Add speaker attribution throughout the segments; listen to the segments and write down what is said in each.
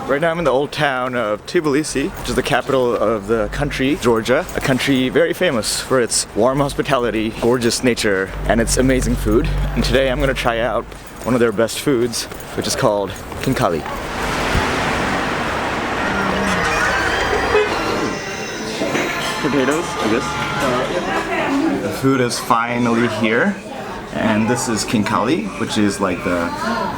Speaker 1: Right now I'm in the old town of Tbilisi, which is the capital of the country, Georgia. A country very famous for its warm hospitality, gorgeous nature, and its amazing food. And today I'm gonna try out one of their best foods, which is called Khinkali. Potatoes, I guess. The food is finally here. And this is Khinkali, which is like the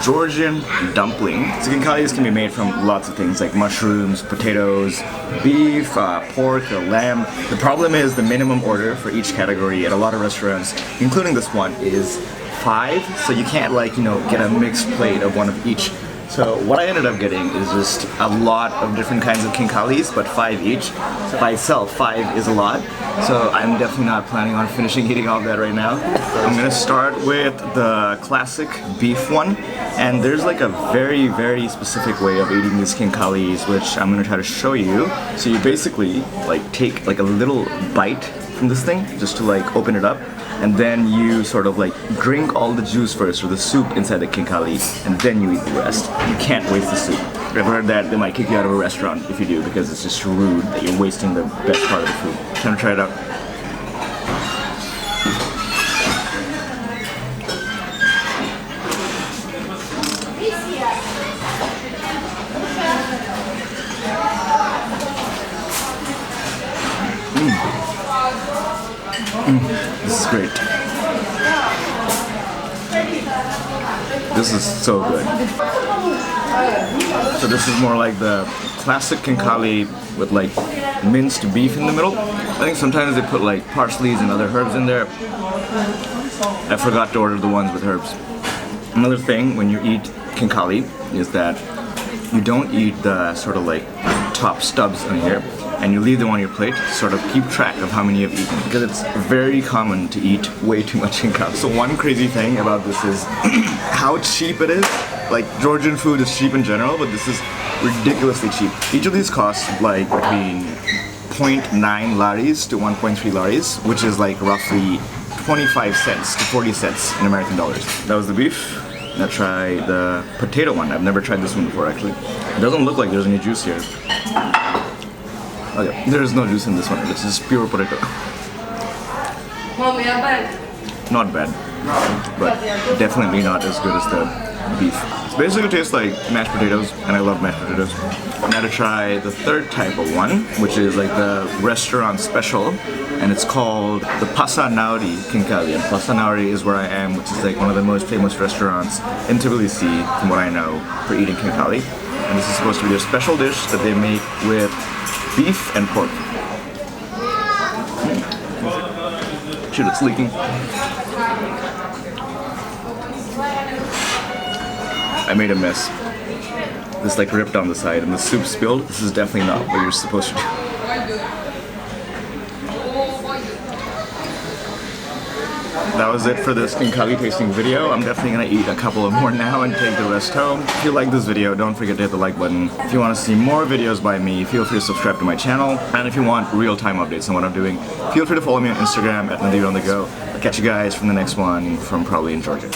Speaker 1: Georgian dumpling. So Khinkalis can be made from lots of things like mushrooms, potatoes, beef, pork, or lamb. The problem is the minimum order for each category at a lot of restaurants, including this one, is 5. So you can't get a mixed plate of one of each. So what I ended up getting is just a lot of different kinds of Khinkalis, but 5 each. So by itself, 5 is a lot. So I'm definitely not planning on finishing eating all that right now. I'm gonna start with the classic beef one. And there's like a very, very specific way of eating these Khinkalis, which I'm gonna try to show you. So you basically take a little bite from this thing, just to open it up. And then you sort of drink all the juice first, or the soup inside the Khinkali, and then you eat the rest. You can't waste the soup. I've heard that they might kick you out of a restaurant if you do, because it's just rude that you're wasting the best part of the food. Time to try it out. This is great. This is so good. So this is more like the classic Khinkali with minced beef in the middle. I think sometimes they put parsleys and other herbs in there. I forgot to order the ones with herbs. Another thing when you eat Khinkali is that you don't eat the sort of top stubs in here, and you leave them on your plate to sort of keep track of how many you've eaten, because it's very common to eat way too much Khinkali. So one crazy thing about this is how cheap it is. Georgian food is cheap in general, but this is ridiculously cheap. Each of these costs between 0.9 laris to 1.3 laris, which is roughly 25 cents to 40 cents in American dollars. That was the beef. Now try the potato one. I've never tried this one before actually. It doesn't look like there's any juice here. Okay, there's no juice in this one. It's just pure potato. Not bad, but definitely not as good as the beef. It basically tastes like mashed potatoes, and I love mashed potatoes. Now to try the third type of one, which is the restaurant special, and it's called the Pasanauri Khinkali. And Pasanauri is where I am, which is one of the most famous restaurants in Tbilisi, from what I know, for eating Khinkali. And this is supposed to be their special dish that they make with beef and pork. Shit, it's leaking. I made a mess. This ripped down the side and the soup spilled. This is definitely not what you're supposed to do. That was it for this Khinkali tasting video. I'm definitely gonna eat a couple of more now and take the rest home. If you like this video, don't forget to hit the like button. If you want to see more videos by me, feel free to subscribe to my channel. And if you want real-time updates on what I'm doing, feel free to follow me on Instagram @NadirOnTheGo. I'll catch you guys from the next one from probably in Georgia.